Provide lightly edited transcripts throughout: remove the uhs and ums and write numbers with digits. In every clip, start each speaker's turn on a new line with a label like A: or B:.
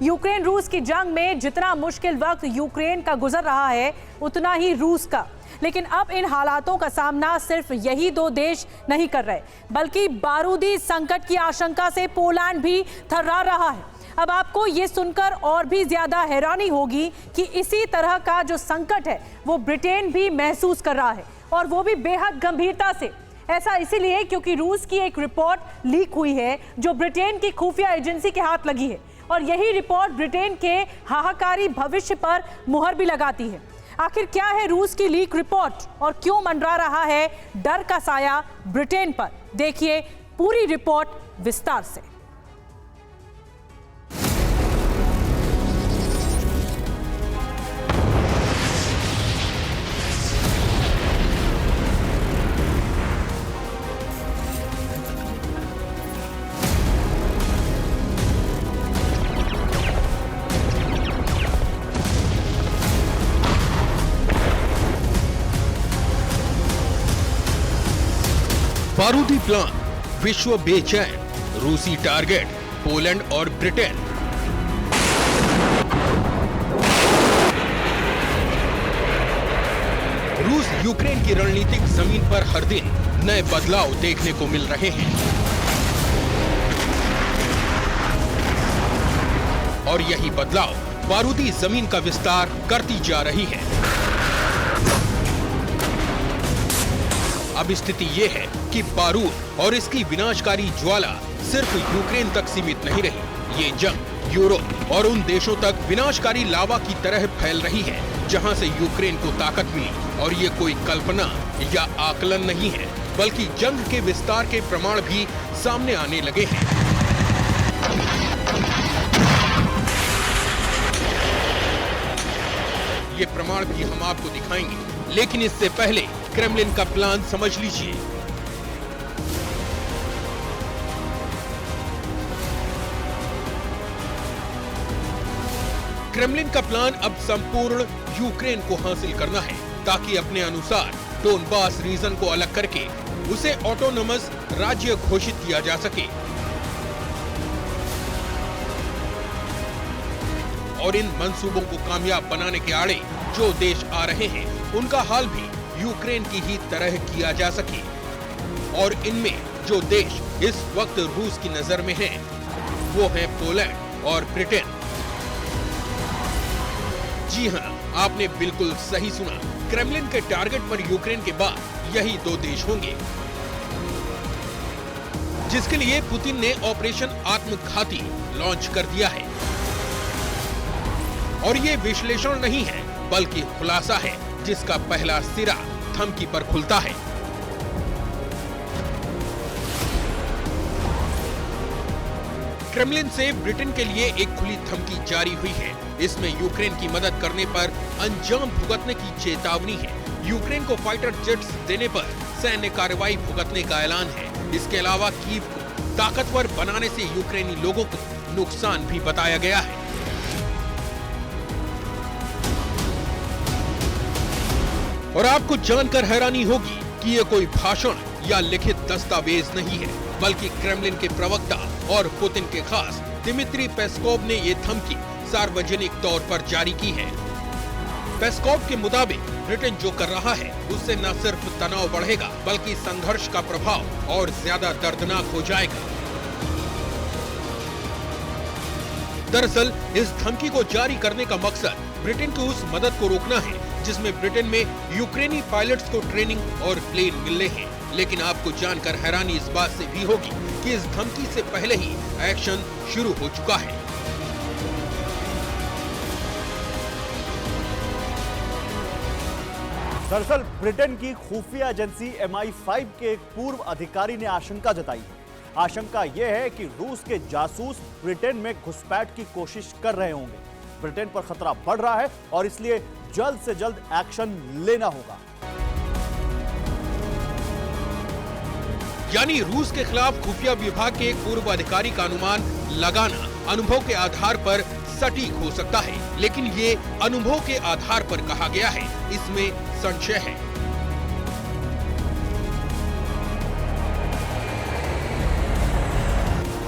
A: Ukraine रूस की जंग में जितना मुश्किल वक्त यूक्रेन का गुजर रहा है उतना ही रूस का। लेकिन अब इन हालातों का सामना सिर्फ यही दो देश नहीं कर रहे, बल्कि बारूदी संकट की आशंका से पोलैंड भी थर्रा रहा है। अब आपको ये सुनकर और भी ज्यादा हैरानी होगी कि इसी तरह का जो संकट है वो ब्रिटेन भी महसूस कर रहा है, और वो भी बेहद गंभीरता से। ऐसा इसीलिए क्योंकि रूस की एक रिपोर्ट लीक हुई है जो ब्रिटेन की खुफिया एजेंसी के हाथ लगी है, और यही रिपोर्ट ब्रिटेन के हाहाकारी भविष्य पर मुहर भी लगाती है। आखिर क्या है रूस की लीक रिपोर्ट और क्यों मंडरा रहा है डर का साया ब्रिटेन पर? देखिए पूरी रिपोर्ट विस्तार से।
B: बारूदी प्लान, विश्व बेचैन, रूसी टारगेट, पोलैंड और ब्रिटेन। रूस यूक्रेन की रणनीतिक जमीन पर हर दिन नए बदलाव देखने को मिल रहे हैं, और यही बदलाव बारूदी जमीन का विस्तार करती जा रही है। अब स्थिति ये है कि बारूद और इसकी विनाशकारी ज्वाला सिर्फ यूक्रेन तक सीमित नहीं रही। ये जंग यूरोप और उन देशों तक विनाशकारी लावा की तरह फैल रही है जहां से यूक्रेन को ताकत मिली। और ये कोई कल्पना या आकलन नहीं है, बल्कि जंग के विस्तार के प्रमाण भी सामने आने लगे हैं। ये प्रमाण भी हम आपको दिखाएंगे, लेकिन इससे पहले क्रेमलिन का प्लान समझ लीजिए। क्रेमलिन का प्लान अब संपूर्ण यूक्रेन को हासिल करना है, ताकि अपने अनुसार डोनबास रीजन को अलग करके उसे ऑटोनोमस राज्य घोषित किया जा सके। और इन मंसूबों को कामयाब बनाने के आड़े जो देश आ रहे हैं, उनका हाल भी यूक्रेन की ही तरह किया जा सके। और इनमें जो देश इस वक्त रूस की नजर में हैं, वो हैं पोलैंड और ब्रिटेन। जी हां, आपने बिल्कुल सही सुना। क्रेमलिन के टारगेट पर यूक्रेन के बाद यही दो देश होंगे, जिसके लिए पुतिन ने ऑपरेशन आत्मघाती लॉन्च कर दिया है। और ये विश्लेषण नहीं है, बल्कि खुलासा है, जिसका पहला सिरा धमकी पर खुलता है। क्रेमलिन से ब्रिटेन के लिए एक खुली धमकी जारी हुई है। इसमें यूक्रेन की मदद करने पर अंजाम भुगतने की चेतावनी है। यूक्रेन को फाइटर जेट्स देने पर सैन्य कार्रवाई भुगतने का ऐलान है। इसके अलावा कीव को ताकतवर बनाने से यूक्रेनी लोगों को नुकसान भी बताया गया है। और आपको जानकर हैरानी होगी कि ये कोई भाषण या लिखित दस्तावेज नहीं है, बल्कि क्रेमलिन के प्रवक्ता और पुतिन के खास दिमित्री पेस्कोव ने ये धमकी सार्वजनिक तौर पर जारी की है। पेस्कोव के मुताबिक ब्रिटेन जो कर रहा है, उससे न सिर्फ तनाव बढ़ेगा, बल्कि संघर्ष का प्रभाव और ज्यादा दर्दनाक हो जाएगा। दरअसल इस धमकी को जारी करने का मकसद ब्रिटेन की उस मदद को रोकना है जिसमें ब्रिटेन में यूक्रेनी पायलट्स को ट्रेनिंग और प्लेन मिलने हैं। लेकिन आपको जानकर हैरानी इस बात से भी होगी कि इस धमकी से पहले ही एक्शन शुरू हो चुका है।
C: दरअसल ब्रिटेन की खुफिया एजेंसी MI5 के एक पूर्व अधिकारी ने आशंका जताई है। आशंका यह है कि रूस के जासूस ब्रिटेन में घुसपैठ की कोशिश कर रहे होंगे। ब्रिटेन पर खतरा बढ़ रहा है और इसलिए जल्द से जल्द एक्शन लेना होगा।
B: यानी रूस के खिलाफ खुफिया विभाग के एक पूर्व अधिकारी का अनुमान लगाना अनुभव के आधार पर सटीक हो सकता है, लेकिन ये अनुभव के आधार पर कहा गया है, इसमें संशय है।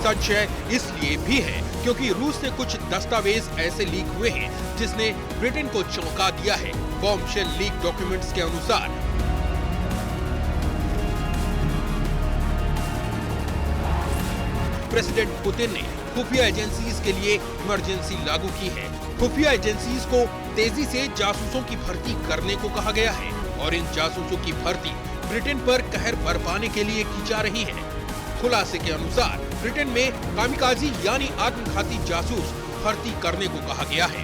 B: संशय इसलिए भी है क्योंकि रूस से कुछ दस्तावेज ऐसे लीक हुए हैं जिसने ब्रिटेन को चौंका दिया है। बॉम्बशेल लीक डॉक्यूमेंट्स के अनुसार प्रेसिडेंट पुतिन ने खुफिया एजेंसीज के लिए इमरजेंसी लागू की है। खुफिया एजेंसीज को तेजी से जासूसों की भर्ती करने को कहा गया है और इन जासूसों की भर्ती ब्रिटेन पर कहर बरपाने के लिए की जा रही है। खुलासे के अनुसार ब्रिटेन में कामिकाजी यानी आत्मघाती जासूस भर्ती करने को कहा गया है।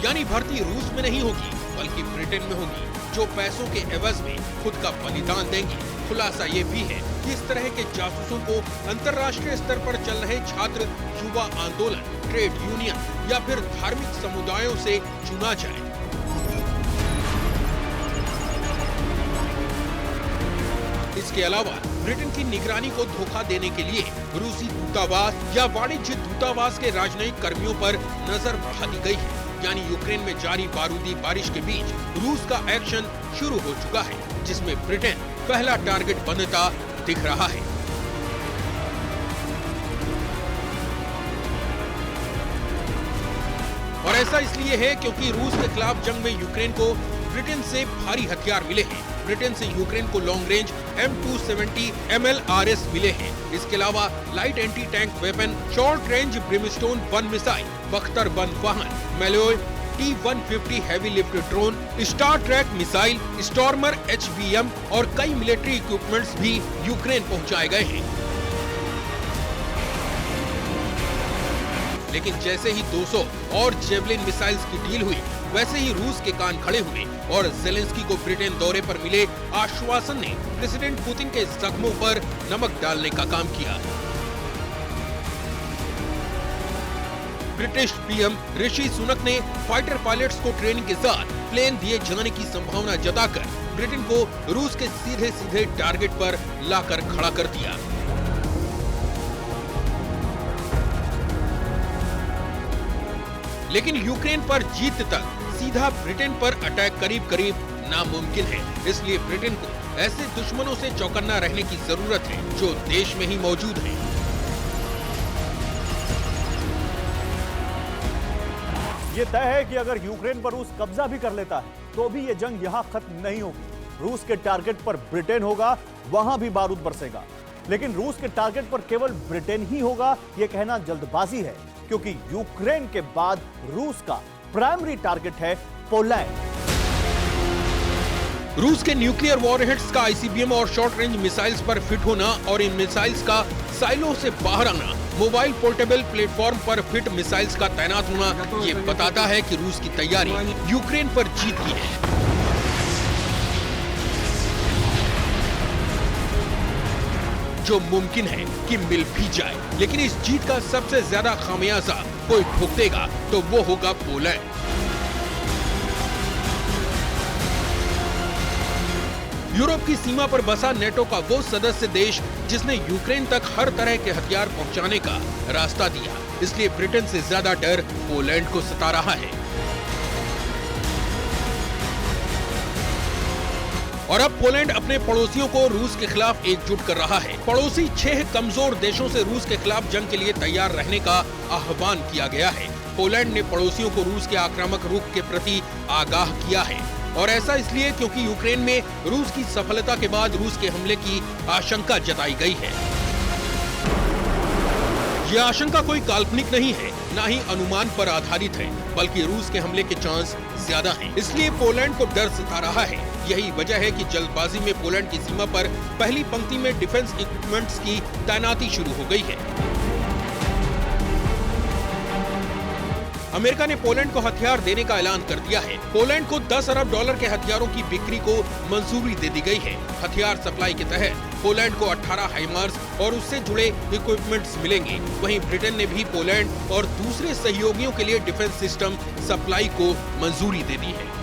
B: यानी भर्ती रूस में नहीं होगी बल्कि ब्रिटेन में होगी, जो पैसों के एवज में खुद का बलिदान देंगे। खुलासा ये भी है कि इस तरह के जासूसों को अंतर्राष्ट्रीय स्तर पर चल रहे छात्र, युवा आंदोलन, ट्रेड यूनियन या फिर धार्मिक समुदायों से चुना जाए। इसके अलावा ब्रिटेन की निगरानी को धोखा देने के लिए रूसी दूतावास या वाणिज्य दूतावास के राजनयिक कर्मियों पर नजर बढ़ा दी गई है। यानी यूक्रेन में जारी बारूदी बारिश के बीच रूस का एक्शन शुरू हो चुका है, जिसमें ब्रिटेन पहला टारगेट बनता दिख रहा है। और ऐसा इसलिए है क्योंकि रूस के खिलाफ जंग में यूक्रेन को ब्रिटेन से भारी हथियार मिले हैं। ब्रिटेन से यूक्रेन को लॉन्ग रेंज M270 MLRS मिले हैं। इसके अलावा light anti tank weapon, short range Brimstone 1 missile, बख्तर 1 वाहन, Malloy T-150 heavy lift drone, Starstreak missile, Stormer HBM और कई मिलिट्री इक्विपमेंट्स भी यूक्रेन पहुंचाए गए हैं। लेकिन जैसे ही 200 और जेवलिन मिसाइल्स की डील हुई, वैसे ही रूस के कान खड़े हुए और जेलेंस्की को ब्रिटेन दौरे पर मिले आश्वासन ने प्रेसिडेंट पुतिन के जख्मों पर नमक डालने का काम किया। ब्रिटिश पीएम ऋषि सुनक ने फाइटर पायलट्स को ट्रेनिंग के साथ प्लेन दिए जाने की संभावना जताकर ब्रिटेन को रूस के सीधे सीधे टारगेट पर लाकर खड़ा कर दिया। लेकिन यूक्रेन पर जीत तक सीधा ब्रिटेन पर अटैक करीब करीब नामुमकिन है। इसलिए ब्रिटेन को ऐसे दुश्मनों से चौकन्ना रहने की जरूरत है जो देश में ही मौजूद हैं।
C: ये तय है कि अगर यूक्रेन पर रूस कब्जा भी कर लेता है तो भी ये जंग यहां खत्म नहीं होगी। रूस के टारगेट पर ब्रिटेन होगा, वहां भी बारूद बरसेगा। लेकिन रूस के टारगेट पर केवल ब्रिटेन ही होगा, यह कहना जल्दबाजी है, क्योंकि यूक्रेन के बाद रूस का प्राइमरी टारगेट है पोलैंड।
B: रूस के न्यूक्लियर वॉरहेड्स का ICBM और शॉर्ट रेंज मिसाइल्स पर फिट होना और इन मिसाइल्स का साइलों से बाहर आना, मोबाइल पोर्टेबल प्लेटफॉर्म पर फिट मिसाइल्स का तैनात होना, ये बताता है कि रूस की तैयारी यूक्रेन पर जीत की है। जो मुमकिन है कि मिल भी जाए, लेकिन इस जीत का सबसे ज्यादा खामियाजा कोई भुगतेगा तो वो होगा पोलैंड। यूरोप की सीमा पर बसा नेटो का वो सदस्य देश जिसने यूक्रेन तक हर तरह के हथियार पहुंचाने का रास्ता दिया, इसलिए ब्रिटेन से ज्यादा डर पोलैंड को सता रहा है। और अब पोलैंड अपने पड़ोसियों को रूस के खिलाफ एकजुट कर रहा है। पड़ोसी 6 कमजोर देशों से रूस के खिलाफ जंग के लिए तैयार रहने का आह्वान किया गया है। पोलैंड ने पड़ोसियों को रूस के आक्रामक रुख के प्रति आगाह किया है, और ऐसा इसलिए क्योंकि यूक्रेन में रूस की सफलता के बाद रूस के हमले की आशंका जताई गई है। यह आशंका कोई काल्पनिक नहीं है, न ही अनुमान पर आधारित है, बल्कि रूस के हमले के चांस ज्यादा हैं। इसलिए पोलैंड को डर सता रहा है। यही वजह है कि जल्दबाजी में पोलैंड की सीमा पर पहली पंक्ति में डिफेंस इक्विपमेंट्स की तैनाती शुरू हो गई है। अमेरिका ने पोलैंड को हथियार देने का ऐलान कर दिया है। पोलैंड को $10 अरब के हथियारों की बिक्री को मंजूरी दे दी गई है। हथियार सप्लाई के तहत पोलैंड को 18 हाइमार्स और उससे जुड़े इक्विपमेंट्स मिलेंगे। वहीं ब्रिटेन ने भी पोलैंड और दूसरे सहयोगियों के लिए डिफेंस सिस्टम सप्लाई को मंजूरी दे दी है।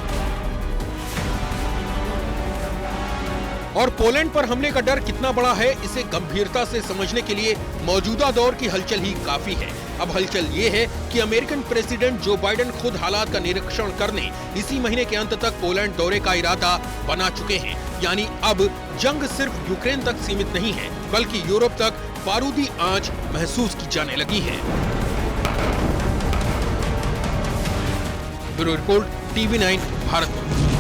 B: और पोलैंड पर हमले का डर कितना बड़ा है, इसे गंभीरता से समझने के लिए मौजूदा दौर की हलचल ही काफी है। अब हलचल ये है कि अमेरिकन प्रेसिडेंट जो बाइडेन खुद हालात का निरीक्षण करने इसी महीने के अंत तक पोलैंड दौरे का इरादा बना चुके हैं। यानी अब जंग सिर्फ यूक्रेन तक सीमित नहीं है, बल्कि यूरोप तक बारूदी आंच महसूस की जाने लगी है। Bureau report, TV9 Bharat.